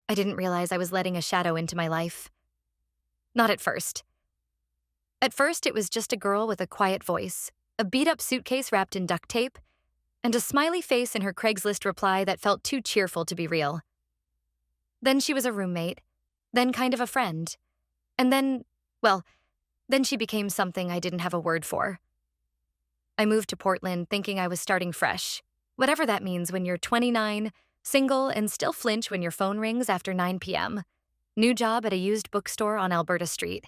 I didn't realize I was letting a shadow into my life. Not at first. At first, it was just a girl with a quiet voice, a beat-up suitcase wrapped in duct tape, and a smiley face in her Craigslist reply that felt too cheerful to be real. Then she was a roommate, then kind of a friend, and then she became something I didn't have a word for. I moved to Portland thinking I was starting fresh, whatever that means when you're 29, single, and still flinch when your phone rings after 9 p.m. New job at a used bookstore on Alberta Street.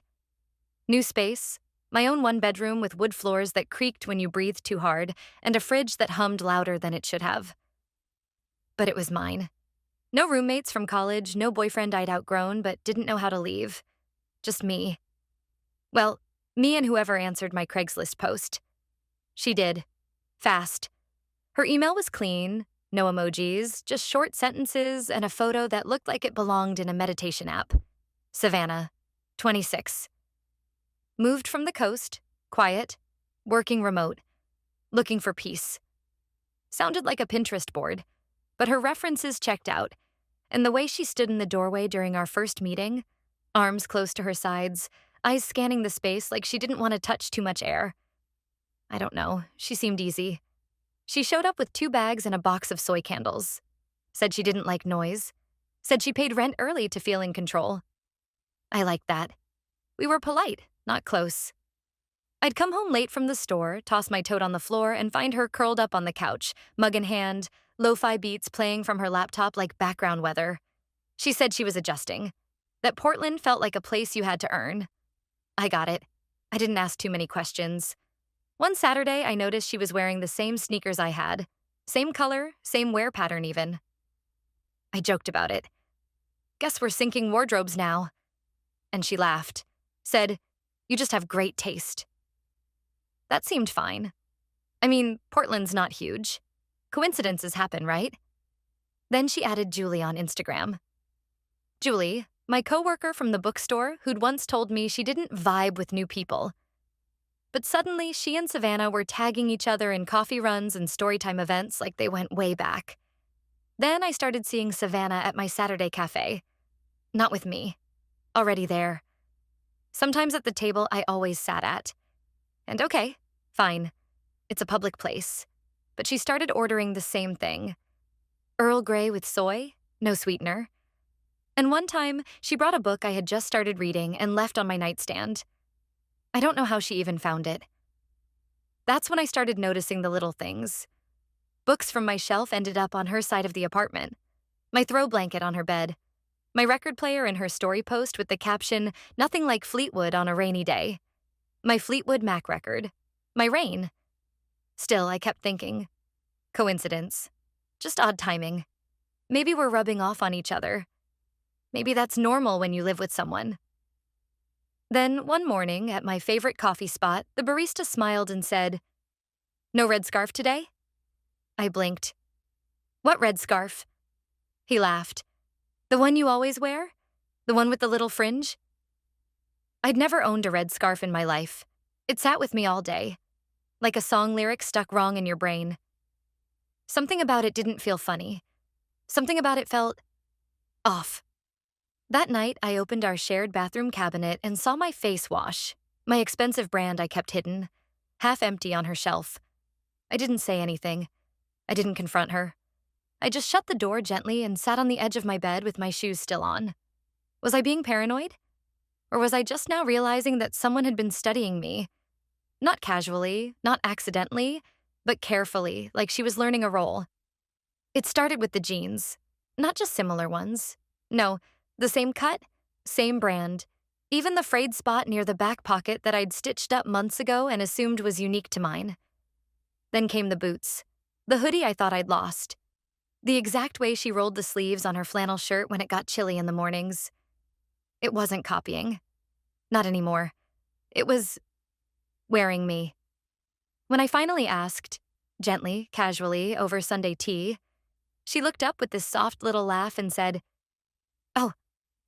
New space, my own one-bedroom with wood floors that creaked when you breathed too hard, and a fridge that hummed louder than it should have. But it was mine. No roommates from college, no boyfriend I'd outgrown but didn't know how to leave. Just me. Well, me and whoever answered my Craigslist post. She did. Fast. Her email was clean, no emojis, just short sentences and a photo that looked like it belonged in a meditation app. Savannah, 26. Moved from the coast, quiet, working remote, looking for peace. Sounded like a Pinterest board, but her references checked out, and the way she stood in the doorway during our first meeting, arms close to her sides, eyes scanning the space like she didn't want to touch too much air. I don't know, she seemed easy. She showed up with 2 bags and a box of soy candles. Said she didn't like noise. Said she paid rent early to feel in control. I liked that. We were polite, not close. I'd come home late from the store, toss my tote on the floor, and find her curled up on the couch, mug in hand, lo-fi beats playing from her laptop like background weather. She said she was adjusting, that Portland felt like a place you had to earn. I got it. I didn't ask too many questions. One Saturday, I noticed she was wearing the same sneakers I had. Same color, same wear pattern even. I joked about it. Guess we're syncing wardrobes now. And she laughed. Said, "You just have great taste." That seemed fine. I mean, Portland's not huge. Coincidences happen, right? Then she added Julie on Instagram. Julie, my coworker from the bookstore who'd once told me she didn't vibe with new people. But suddenly, she and Savannah were tagging each other in coffee runs and storytime events like they went way back. Then I started seeing Savannah at my Saturday cafe. Not with me. Already there. Sometimes at the table I always sat at. And okay, fine. It's a public place. But she started ordering the same thing. Earl Grey with soy, no sweetener. And one time, she brought a book I had just started reading and left on my nightstand. I don't know how she even found it. That's when I started noticing the little things. Books from my shelf ended up on her side of the apartment. My throw blanket on her bed. My record player in her story post with the caption, "Nothing like Fleetwood on a rainy day." My Fleetwood Mac record. My rain. Still, I kept thinking. Coincidence. Just odd timing. Maybe we're rubbing off on each other. Maybe that's normal when you live with someone. Then, one morning, at my favorite coffee spot, the barista smiled and said, "No red scarf today?" I blinked. "What red scarf?" He laughed. "The one you always wear? The one with the little fringe?" I'd never owned a red scarf in my life. It sat with me all day, like a song lyric stuck wrong in your brain. Something about it didn't feel funny. Something about it felt off. That night, I opened our shared bathroom cabinet and saw my face wash, my expensive brand I kept hidden, half empty on her shelf. I didn't say anything. I didn't confront her. I just shut the door gently and sat on the edge of my bed with my shoes still on. Was I being paranoid? Or was I just now realizing that someone had been studying me? Not casually, not accidentally, but carefully, like she was learning a role. It started with the jeans. Not just similar ones. No, the same cut, same brand. Even the frayed spot near the back pocket that I'd stitched up months ago and assumed was unique to mine. Then came the boots. The hoodie I thought I'd lost. The exact way she rolled the sleeves on her flannel shirt when it got chilly in the mornings. It wasn't copying. Not anymore. It was wearing me. When I finally asked, gently, casually, over Sunday tea, she looked up with this soft little laugh and said, "Oh,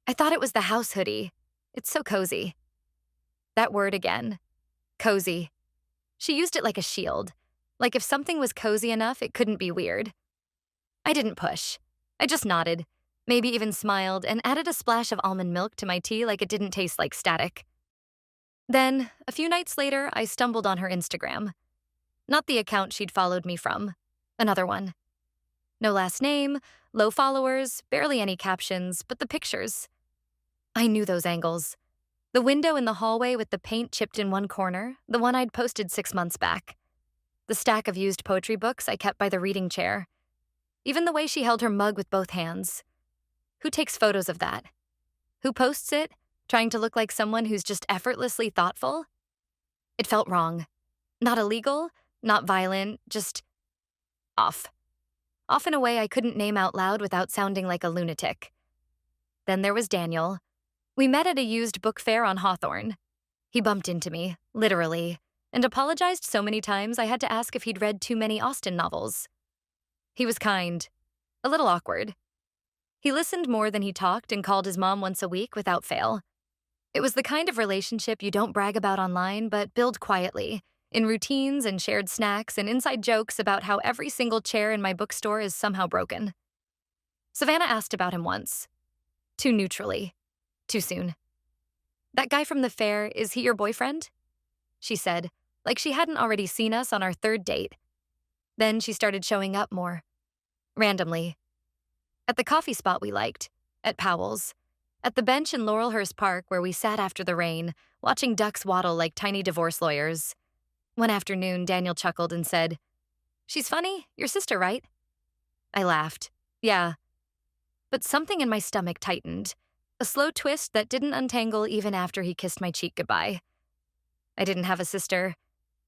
I thought it was the house hoodie. It's so cozy." That word again. Cozy. She used it like a shield. Like if something was cozy enough, it couldn't be weird. I didn't push. I just nodded. maybe even smiled and added a splash of almond milk to my tea like it didn't taste like static. Then, a few nights later, I stumbled on her Instagram. Not the account she'd followed me from. Another one. No last name, low followers, barely any captions, but the pictures. I knew those angles. The window in the hallway with the paint chipped in one corner, the one I'd posted 6 months back. The stack of used poetry books I kept by the reading chair. Even the way she held her mug with both hands. Who takes photos of that? Who posts it, trying to look like someone who's just effortlessly thoughtful? It felt wrong. Not illegal, not violent, just off. Off in a way I couldn't name out loud without sounding like a lunatic. Then there was Daniel. We met at a used book fair on Hawthorne. He bumped into me, literally, and apologized so many times I had to ask if he'd read too many Austen novels. He was kind, a little awkward. He listened more than he talked and called his mom once a week without fail. It was the kind of relationship you don't brag about online, but build quietly, in routines and shared snacks and inside jokes about how every single chair in my bookstore is somehow broken. Savannah asked about him once. Too neutrally. Too soon. "That guy from the fair, is he your boyfriend?" She said, like she hadn't already seen us on our third date. Then she started showing up more. Randomly. At the coffee spot we liked, at Powell's, at the bench in Laurelhurst Park where we sat after the rain, watching ducks waddle like tiny divorce lawyers. One afternoon, Daniel chuckled and said, "She's funny, your sister, right?" I laughed. Yeah. But something in my stomach tightened, a slow twist that didn't untangle even after he kissed my cheek goodbye. I didn't have a sister,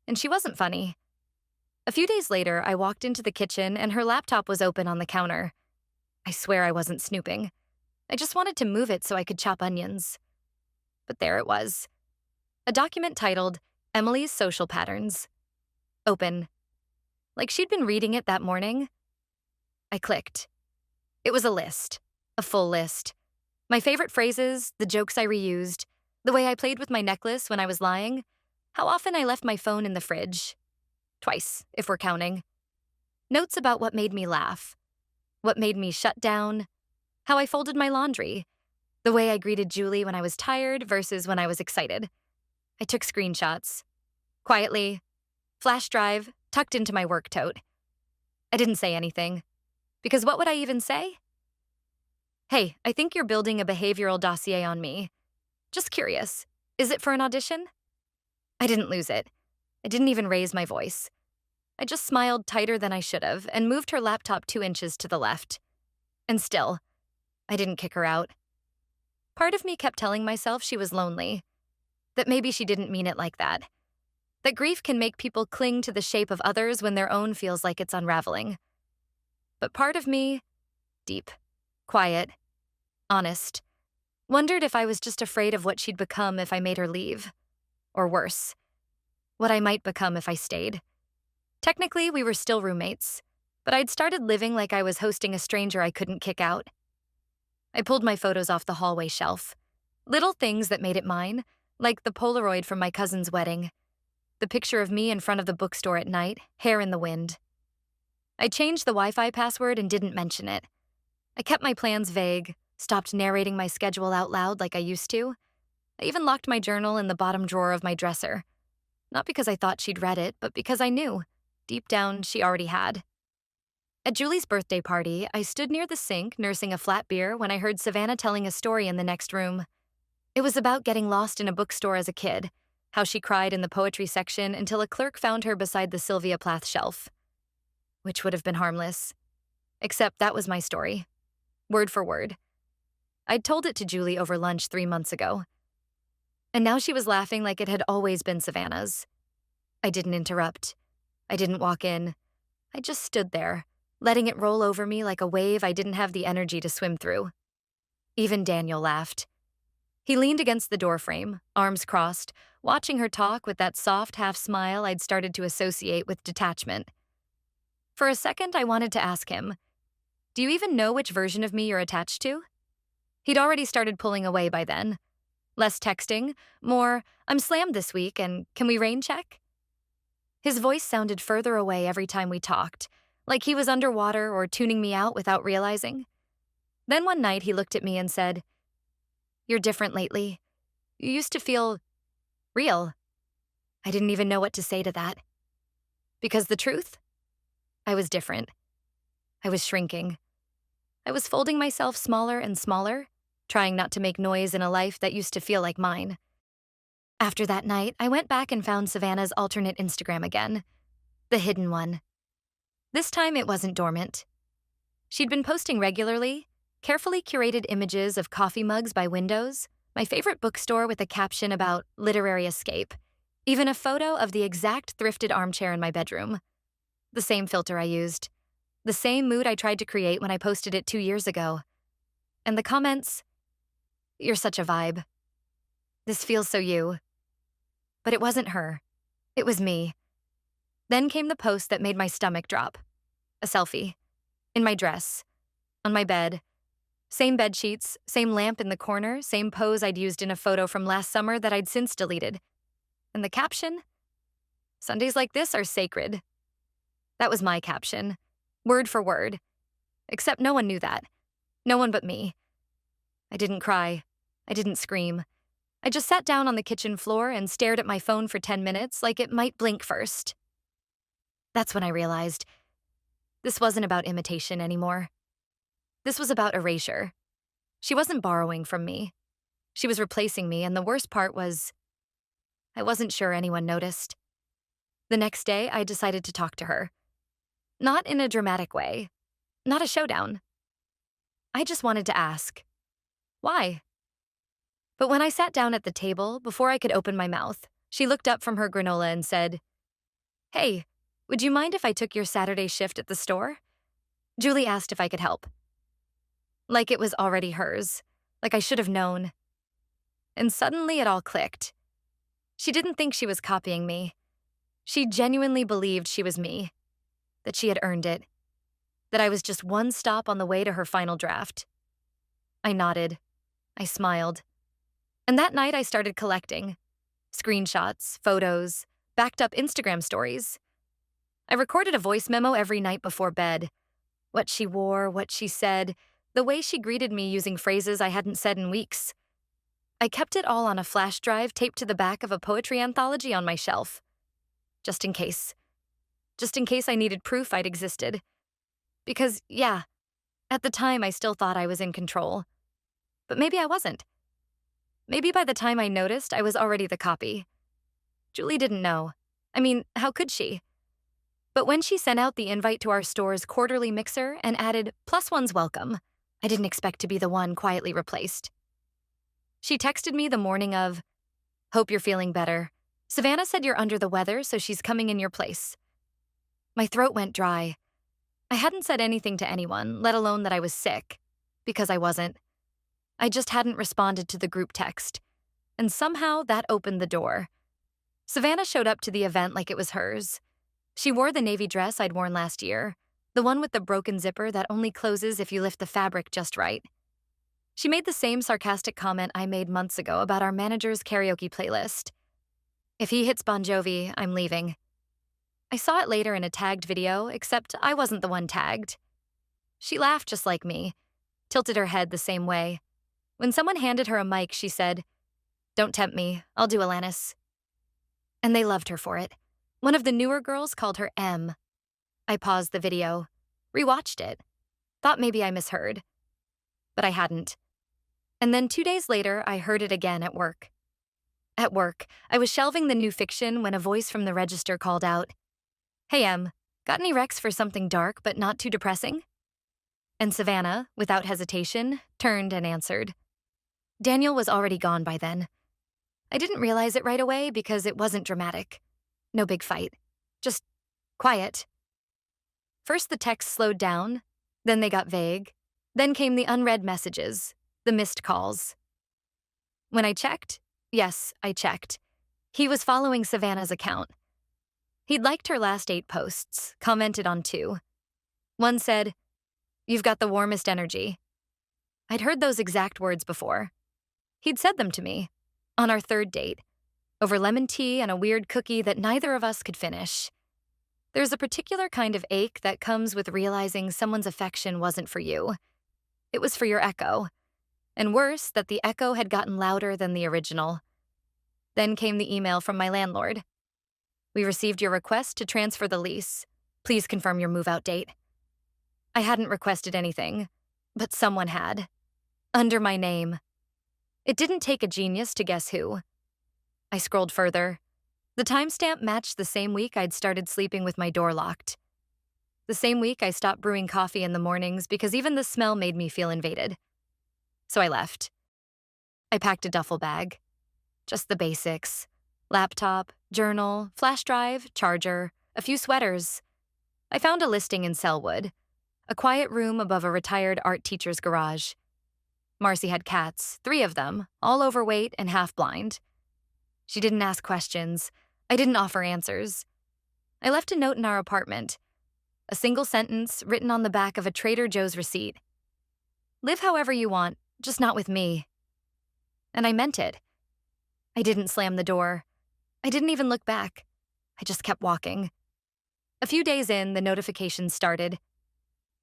and she wasn't funny. A few days later, I walked into the kitchen and her laptop was open on the counter. I swear I wasn't snooping. I just wanted to move it so I could chop onions. But there it was. A document titled, Emily's Social Patterns. Open. Like she'd been reading it that morning. I clicked. It was a list. A full list. My favorite phrases, the jokes I reused, the way I played with my necklace when I was lying, how often I left my phone in the fridge. Twice, if we're counting. Notes about what made me laugh. What made me shut down. How I folded my laundry. The way I greeted Julie when I was tired versus when I was excited. I took screenshots. Quietly. Flash drive, tucked into my work tote. I didn't say anything. Because what would I even say? "Hey, I think you're building a behavioral dossier on me. Just curious. Is it for an audition?" I didn't lose it. I didn't even raise my voice. I just smiled tighter than I should have and moved her laptop 2 inches to the left. And still, I didn't kick her out. Part of me kept telling myself she was lonely. That maybe she didn't mean it like that. That grief can make people cling to the shape of others when their own feels like it's unraveling. But part of me, deep, quiet, honest, wondered if I was just afraid of what she'd become if I made her leave. Or worse, what I might become if I stayed. Technically, we were still roommates, but I'd started living like I was hosting a stranger I couldn't kick out. I pulled my photos off the hallway shelf. Little things that made it mine, like the Polaroid from my cousin's wedding, the picture of me in front of the bookstore at night, hair in the wind. I changed the Wi-Fi password and didn't mention it. I kept my plans vague, stopped narrating my schedule out loud like I used to. I even locked my journal in the bottom drawer of my dresser. Not because I thought she'd read it, but because I knew, deep down, she already had. At Julie's birthday party, I stood near the sink nursing a flat beer when I heard Savannah telling a story in the next room. It was about getting lost in a bookstore as a kid, how she cried in the poetry section until a clerk found her beside the Sylvia Plath shelf. Which would have been harmless. Except that was my story. Word for word. I'd told it to Julie over lunch 3 months ago. And now she was laughing like it had always been Savannah's. I didn't interrupt. I didn't walk in. I just stood there, letting it roll over me like a wave I didn't have the energy to swim through. Even Daniel laughed. He leaned against the doorframe, arms crossed, watching her talk with that soft half smile I'd started to associate with detachment. For a second, I wanted to ask him, "Do you even know which version of me you're attached to?" He'd already started pulling away by then. Less texting, more, "I'm slammed this week and can we rain check?" His voice sounded further away every time we talked, like he was underwater or tuning me out without realizing. Then one night he looked at me and said, "You're different lately. You used to feel real." I didn't even know what to say to that. Because the truth? I was different. I was shrinking. I was folding myself smaller and smaller, trying not to make noise in a life that used to feel like mine. After that night, I went back and found Savannah's alternate Instagram again, the hidden one. This time it wasn't dormant. She'd been posting regularly, carefully curated images of coffee mugs by windows, my favorite bookstore with a caption about literary escape, even a photo of the exact thrifted armchair in my bedroom. The same filter I used, the same mood I tried to create when I posted it 2 years ago. And the comments, "You're such a vibe. This feels so you." But it wasn't her. It was me. Then came the post that made my stomach drop. A selfie. In my dress. On my bed. Same bed sheets, same lamp in the corner, same pose I'd used in a photo from last summer that I'd since deleted. And the caption? "Sundays like this are sacred." That was my caption. Word for word. Except no one knew that. No one but me. I didn't cry. I didn't scream. I just sat down on the kitchen floor and stared at my phone for 10 minutes like it might blink first. That's when I realized this wasn't about imitation anymore. This was about erasure. She wasn't borrowing from me. She was replacing me, and the worst part was I wasn't sure anyone noticed. The next day, I decided to talk to her. Not in a dramatic way. Not a showdown. I just wanted to ask, why? But when I sat down at the table, before I could open my mouth, she looked up from her granola and said, "Hey, would you mind if I took your Saturday shift at the store?" Julie asked if I could help. Like it was already hers. Like I should have known. And suddenly it all clicked. She didn't think she was copying me. She genuinely believed she was me. That she had earned it. That I was just one stop on the way to her final draft. I nodded. I smiled. And that night I started collecting. Screenshots, photos, backed up Instagram stories. I recorded a voice memo every night before bed. What she wore, what she said, the way she greeted me using phrases I hadn't said in weeks. I kept it all on a flash drive taped to the back of a poetry anthology on my shelf. Just in case. Just in case I needed proof I'd existed. Because, yeah, at the time I still thought I was in control. But maybe I wasn't. Maybe by the time I noticed, I was already the copy. Julie didn't know. I mean, how could she? But when she sent out the invite to our store's quarterly mixer and added +1's welcome, I didn't expect to be the one quietly replaced. She texted me the morning of, "Hope you're feeling better. Savannah said you're under the weather, so she's coming in your place." My throat went dry. I hadn't said anything to anyone, let alone that I was sick, because I wasn't. I just hadn't responded to the group text. And somehow that opened the door. Savannah showed up to the event like it was hers. She wore the navy dress I'd worn last year, the one with the broken zipper that only closes if you lift the fabric just right. She made the same sarcastic comment I made months ago about our manager's karaoke playlist. "If he hits Bon Jovi, I'm leaving." I saw it later in a tagged video, except I wasn't the one tagged. She laughed just like me, tilted her head the same way. When someone handed her a mic, she said, "Don't tempt me, I'll do Alanis." And they loved her for it. One of the newer girls called her M. I paused the video, rewatched it, thought maybe I misheard. But I hadn't. And then 2 days later, I heard it again at work. At work, I was shelving the new fiction when a voice from the register called out, "Hey, Em, got any recs for something dark but not too depressing?" And Savannah, without hesitation, turned and answered. Daniel was already gone by then. I didn't realize it right away because it wasn't dramatic. No big fight. Just quiet. First the texts slowed down, then they got vague, then came the unread messages, the missed calls. When I checked, yes, I checked, he was following Savannah's account. He'd liked her last 8 posts, commented on 2. One said, "You've got the warmest energy." I'd heard those exact words before. He'd said them to me, on our 3rd date, over lemon tea and a weird cookie that neither of us could finish. There's a particular kind of ache that comes with realizing someone's affection wasn't for you. It was for your echo. And worse, that the echo had gotten louder than the original. Then came the email from my landlord. We received your request to transfer the lease. Please confirm your move-out date. I hadn't requested anything, but someone had. Under my name. It didn't take a genius to guess who. I scrolled further. The timestamp matched the same week I'd started sleeping with my door locked. The same week I stopped brewing coffee in the mornings because even the smell made me feel invaded. So I left. I packed a duffel bag. Just the basics. Laptop, journal, flash drive, charger, a few sweaters. I found a listing in Selwood, a quiet room above a retired art teacher's garage. Marcy had cats, 3 of them, all overweight and half-blind. She didn't ask questions. I didn't offer answers. I left a note in our apartment, a single sentence written on the back of a Trader Joe's receipt. Live however you want, just not with me. And I meant it. I didn't slam the door. I didn't even look back. I just kept walking. A few days in, the notifications started.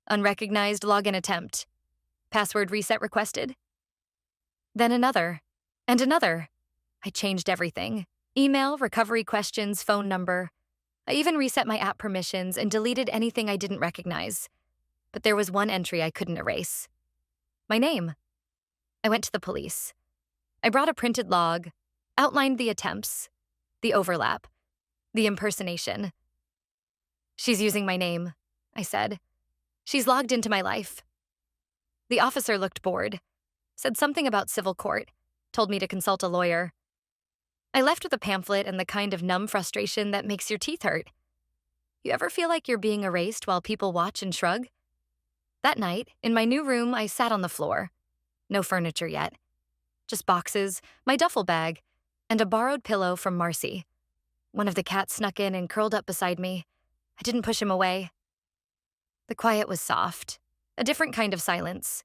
Unrecognized login attempt. Password reset requested. Then another. And another. I changed everything. Email, recovery questions, phone number. I even reset my app permissions and deleted anything I didn't recognize. But there was one entry I couldn't erase. My name. I went to the police. I brought a printed log, outlined the attempts, the overlap, the impersonation. She's using my name, I said. She's logged into my life. The officer looked bored, said something about civil court, told me to consult a lawyer. I left with a pamphlet and the kind of numb frustration that makes your teeth hurt. You ever feel like you're being erased while people watch and shrug? That night, in my new room, I sat on the floor. No furniture yet. Just boxes, my duffel bag, and a borrowed pillow from Marcy. One of the cats snuck in and curled up beside me. I didn't push him away. The quiet was soft, a different kind of silence.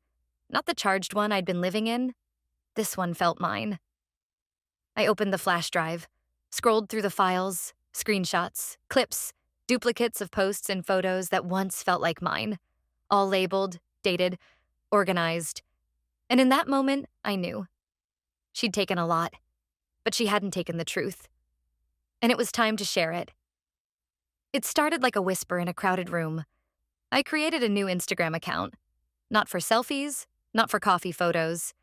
Not the charged one I'd been living in. This one felt mine. I opened the flash drive, scrolled through the files, screenshots, clips, duplicates of posts and photos that once felt like mine, all labeled, dated, organized. And in that moment, I knew. She'd taken a lot, but she hadn't taken the truth. And it was time to share it. It started like a whisper in a crowded room. I created a new Instagram account. Not for selfies, not for coffee photos,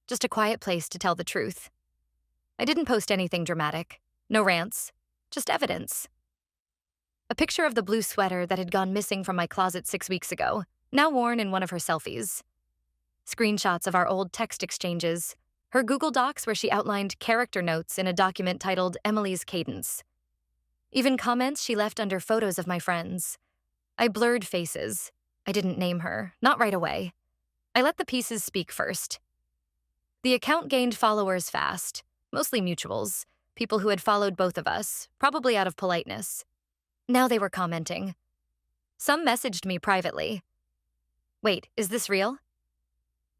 just a quiet place to tell the truth. I didn't post anything dramatic, no rants, just evidence. A picture of the blue sweater that had gone missing from my closet 6 weeks ago, now worn in one of her selfies. Screenshots of our old text exchanges, her Google Docs where she outlined character notes in a document titled Emily's Cadence. Even comments she left under photos of my friends. I blurred faces. I didn't name her, not right away. I let the pieces speak first. The account gained followers fast, mostly mutuals, people who had followed both of us, probably out of politeness. Now they were commenting. Some messaged me privately. Wait, is this real?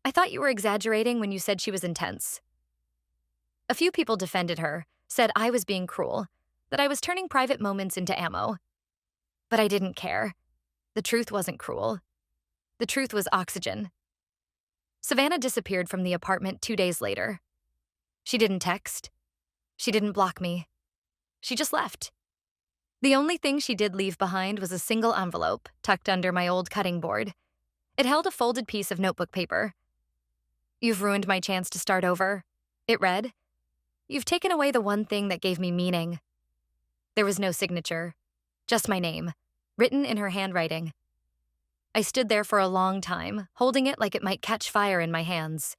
I thought you were exaggerating when you said she was intense. A few people defended her, said I was being cruel, that I was turning private moments into ammo. But I didn't care. The truth wasn't cruel. The truth was oxygen. Savannah disappeared from the apartment 2 days later. She didn't text. She didn't block me. She just left. The only thing she did leave behind was a single envelope tucked under my old cutting board. It held a folded piece of notebook paper. You've ruined my chance to start over, it read. You've taken away the one thing that gave me meaning. There was no signature, just my name, written in her handwriting. I stood there for a long time, holding it like it might catch fire in my hands.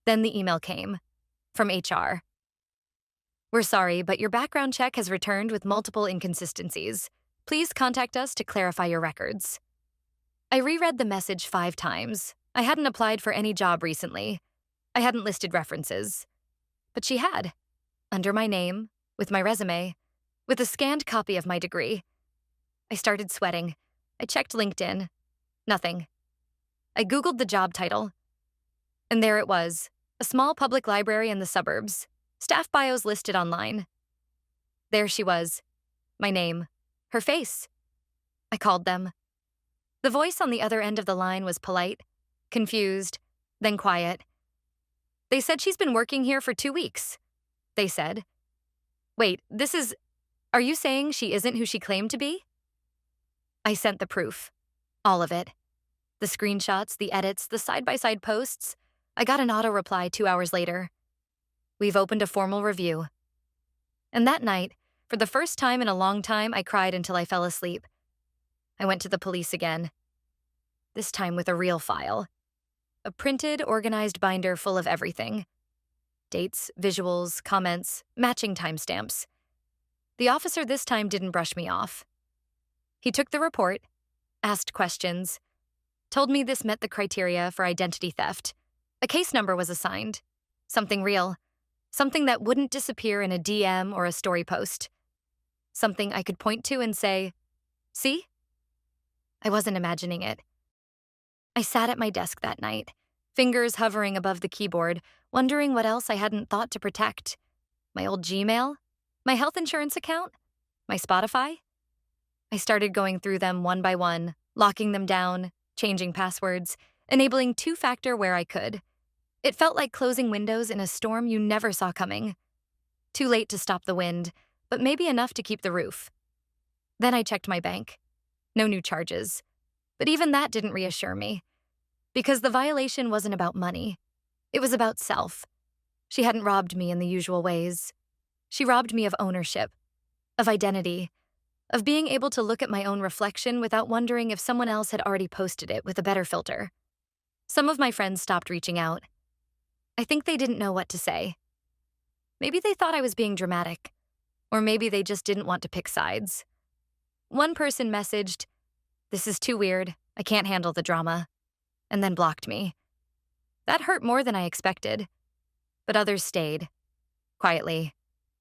Then the email came, from HR. We're sorry, but your background check has returned with multiple inconsistencies. Please contact us to clarify your records. I reread the message 5 times. I hadn't applied for any job recently. I hadn't listed references. But she had, under my name, with my resume, with a scanned copy of my degree. I started sweating. I checked LinkedIn. Nothing. I Googled the job title. And there it was, a small public library in the suburbs, staff bios listed online. There she was, my name, her face. I called them. The voice on the other end of the line was polite, confused, then quiet. They said she's been working here for 2 weeks, they said. Wait, are you saying she isn't who she claimed to be? I sent the proof. All of it. The screenshots, the edits, the side-by-side posts. I got an auto reply 2 hours later. We've opened a formal review. And that night, for the first time in a long time, I cried until I fell asleep. I went to the police again. This time with a real file. A printed, organized binder full of everything. Dates, visuals, comments, matching timestamps. The officer this time didn't brush me off. He took the report, asked questions, told me this met the criteria for identity theft. A case number was assigned. Something real. Something that wouldn't disappear in a DM or a story post. Something I could point to and say, see? I wasn't imagining it. I sat at my desk that night, fingers hovering above the keyboard, wondering what else I hadn't thought to protect. My old Gmail? My health insurance account? My Spotify? I started going through them one by one, locking them down, changing passwords, enabling two-factor where I could. It felt like closing windows in a storm you never saw coming. Too late to stop the wind, but maybe enough to keep the roof. Then I checked my bank. No new charges. But even that didn't reassure me. Because the violation wasn't about money. It was about self. She hadn't robbed me in the usual ways. She robbed me of ownership, of identity, of being able to look at my own reflection without wondering if someone else had already posted it with a better filter. Some of my friends stopped reaching out. I think they didn't know what to say. Maybe they thought I was being dramatic, or maybe they just didn't want to pick sides. One person messaged, "This is too weird, I can't handle the drama," and then blocked me. That hurt more than I expected. But others stayed, quietly.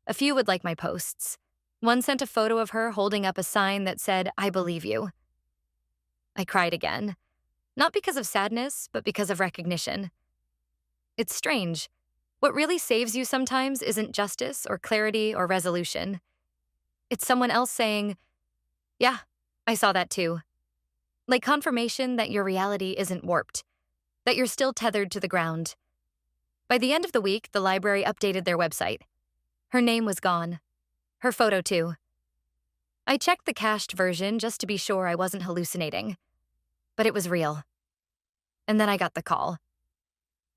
A few would like my posts. One sent a photo of her holding up a sign that said, "I believe you." I cried again, not because of sadness, but because of recognition. It's strange. What really saves you sometimes isn't justice or clarity or resolution. It's someone else saying, "Yeah, I saw that too." Like confirmation that your reality isn't warped, that you're still tethered to the ground. By the end of the week, the library updated their website. Her name was gone. Her photo too. I checked the cached version just to be sure I wasn't hallucinating. But it was real. And then I got the call.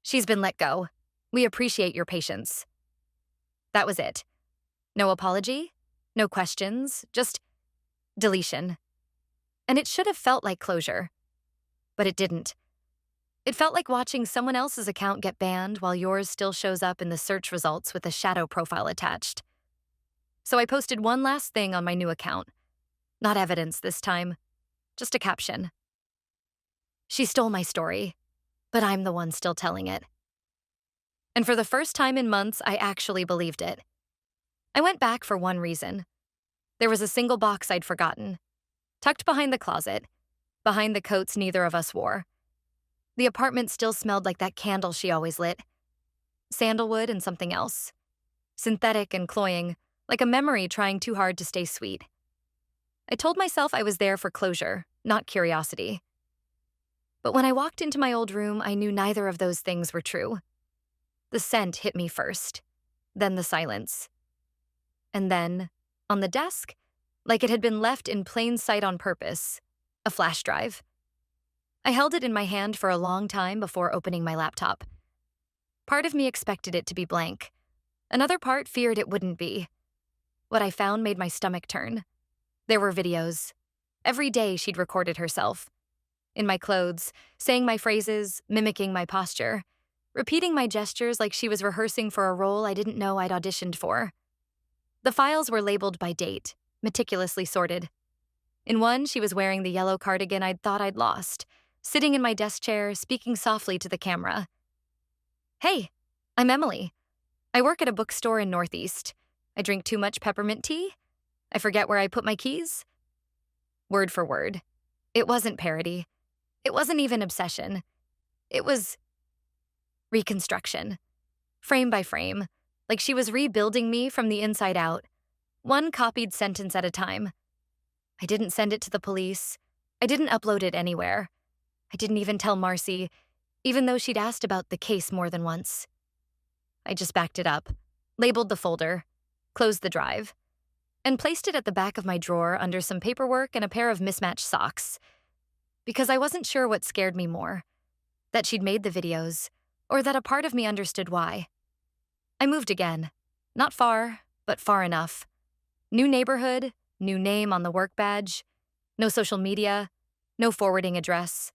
"She's been let go. We appreciate your patience." That was it. No apology, no questions, just deletion. And it should have felt like closure. But it didn't. It felt like watching someone else's account get banned while yours still shows up in the search results with a shadow profile attached. So I posted one last thing on my new account. Not evidence this time, just a caption. "She stole my story, but I'm the one still telling it." And for the first time in months, I actually believed it. I went back for one reason. There was a single box I'd forgotten, tucked behind the closet, behind the coats neither of us wore. The apartment still smelled like that candle she always lit. Sandalwood and something else. Synthetic and cloying, like a memory trying too hard to stay sweet. I told myself I was there for closure, not curiosity. But when I walked into my old room, I knew neither of those things were true. The scent hit me first, then the silence. And then, on the desk, like it had been left in plain sight on purpose, a flash drive. I held it in my hand for a long time before opening my laptop. Part of me expected it to be blank. Another part feared it wouldn't be. What I found made my stomach turn. There were videos. Every day she'd recorded herself. In my clothes, saying my phrases, mimicking my posture, repeating my gestures like she was rehearsing for a role I didn't know I'd auditioned for. The files were labeled by date, meticulously sorted. In one, she was wearing the yellow cardigan I'd thought I'd lost, sitting in my desk chair, speaking softly to the camera. "Hey, I'm Emily. I work at a bookstore in Northeast. I drink too much peppermint tea. I forget where I put my keys." Word for word. It wasn't parody. It wasn't even obsession. It was reconstruction. Frame by frame, like she was rebuilding me from the inside out, one copied sentence at a time. I didn't send it to the police. I didn't upload it anywhere. I didn't even tell Marcy, even though she'd asked about the case more than once. I just backed it up, labeled the folder, closed the drive, and placed it at the back of my drawer under some paperwork and a pair of mismatched socks, because I wasn't sure what scared me more, that she'd made the videos, or that a part of me understood why. I moved again. Not far, but far enough. New neighborhood, new name on the work badge, no social media, no forwarding address.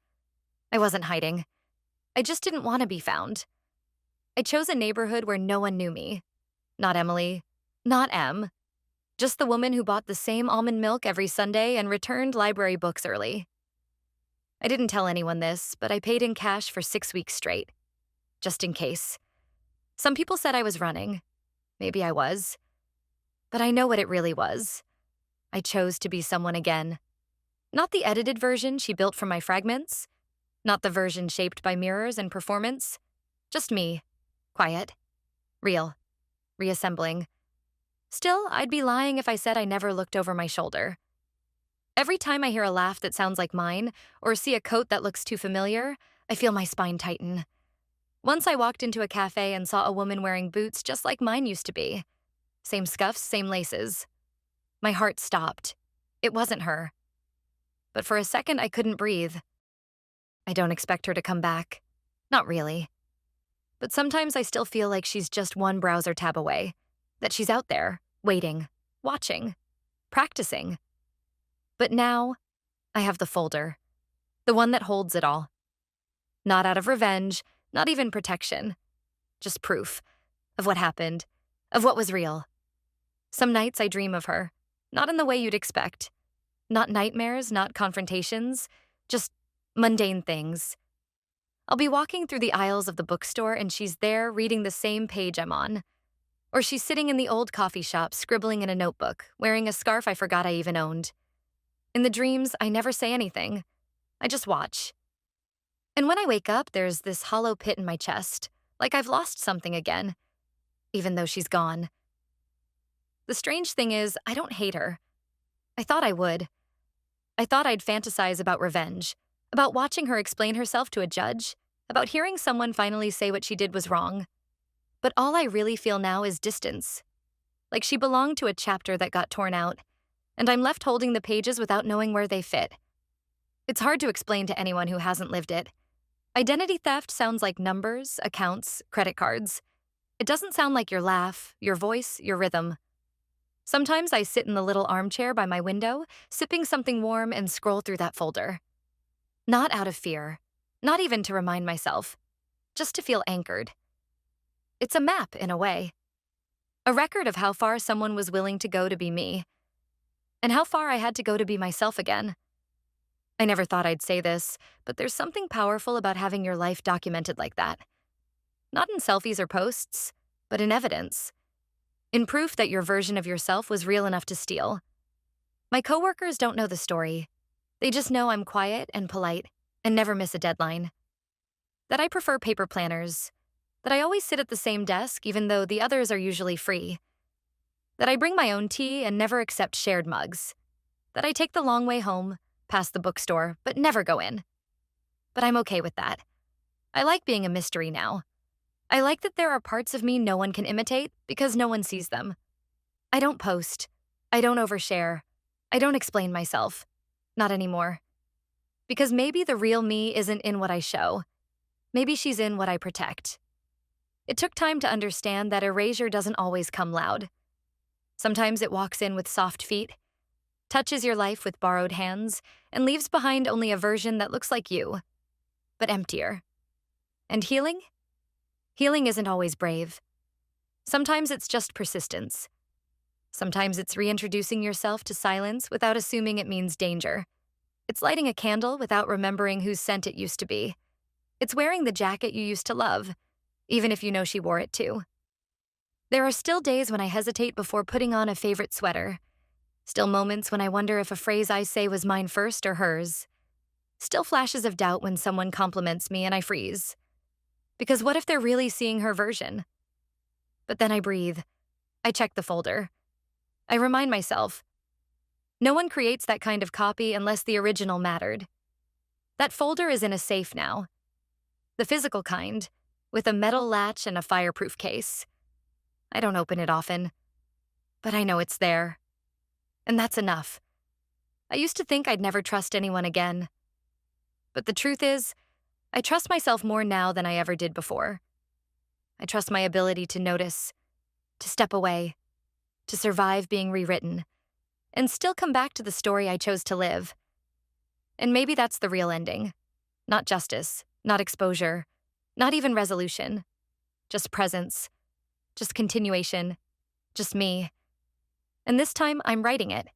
I wasn't hiding. I just didn't want to be found. I chose a neighborhood where no one knew me. Not Emily, not Em, just the woman who bought the same almond milk every Sunday and returned library books early. I didn't tell anyone this, but I paid in cash for 6 weeks straight, just in case. Some people said I was running. Maybe I was. But I know what it really was. I chose to be someone again. Not the edited version she built from my fragments. Not the version shaped by mirrors and performance. Just me. Quiet. Real. Reassembling. Still, I'd be lying if I said I never looked over my shoulder. Every time I hear a laugh that sounds like mine, or see a coat that looks too familiar, I feel my spine tighten. Once I walked into a cafe and saw a woman wearing boots just like mine used to be. Same scuffs, same laces. My heart stopped. It wasn't her. But for a second, I couldn't breathe. I don't expect her to come back. Not really. But sometimes I still feel like she's just one browser tab away. That she's out there, waiting, watching, practicing. But now, I have the folder. The one that holds it all. Not out of revenge, not even protection. Just proof of what happened, of what was real. Some nights I dream of her, not in the way you'd expect. Not nightmares, not confrontations, just mundane things. I'll be walking through the aisles of the bookstore and she's there reading the same page I'm on. Or she's sitting in the old coffee shop scribbling in a notebook, wearing a scarf I forgot I even owned. In the dreams, I never say anything. I just watch. And when I wake up, there's this hollow pit in my chest, like I've lost something again, even though she's gone. The strange thing is, I don't hate her. I thought I would. I thought I'd fantasize about revenge, about watching her explain herself to a judge, about hearing someone finally say what she did was wrong. But all I really feel now is distance. Like she belonged to a chapter that got torn out, and I'm left holding the pages without knowing where they fit. It's hard to explain to anyone who hasn't lived it. Identity theft sounds like numbers, accounts, credit cards. It doesn't sound like your laugh, your voice, your rhythm. Sometimes I sit in the little armchair by my window, sipping something warm and scroll through that folder. Not out of fear, not even to remind myself, just to feel anchored. It's a map, in a way. A record of how far someone was willing to go to be me, and how far I had to go to be myself again. I never thought I'd say this, but there's something powerful about having your life documented like that. Not in selfies or posts, but in evidence. In proof that your version of yourself was real enough to steal. My coworkers don't know the story. They just know I'm quiet and polite and never miss a deadline. That I prefer paper planners. That I always sit at the same desk even though the others are usually free. That I bring my own tea and never accept shared mugs. That I take the long way home, past the bookstore, but never go in. But I'm okay with that. I like being a mystery now. I like that there are parts of me no one can imitate because no one sees them. I don't post. I don't overshare. I don't explain myself. Not anymore. Because maybe the real me isn't in what I show. Maybe she's in what I protect. It took time to understand that erasure doesn't always come loud. Sometimes it walks in with soft feet, touches your life with borrowed hands, and leaves behind only a version that looks like you, but emptier. And healing? Healing isn't always brave. Sometimes it's just persistence. Sometimes it's reintroducing yourself to silence without assuming it means danger. It's lighting a candle without remembering whose scent it used to be. It's wearing the jacket you used to love, even if you know she wore it too. There are still days when I hesitate before putting on a favorite sweater. Still moments when I wonder if a phrase I say was mine first or hers. Still flashes of doubt when someone compliments me and I freeze. Because what if they're really seeing her version? But then I breathe. I check the folder. I remind myself, no one creates that kind of copy unless the original mattered. That folder is in a safe now. The physical kind, with a metal latch and a fireproof case. I don't open it often, but I know it's there. And that's enough. I used to think I'd never trust anyone again. But the truth is, I trust myself more now than I ever did before. I trust my ability to notice, to step away, to survive being rewritten, and still come back to the story I chose to live. And maybe that's the real ending. Not justice, not exposure, not even resolution. Just presence, just continuation, just me. And this time, I'm writing it.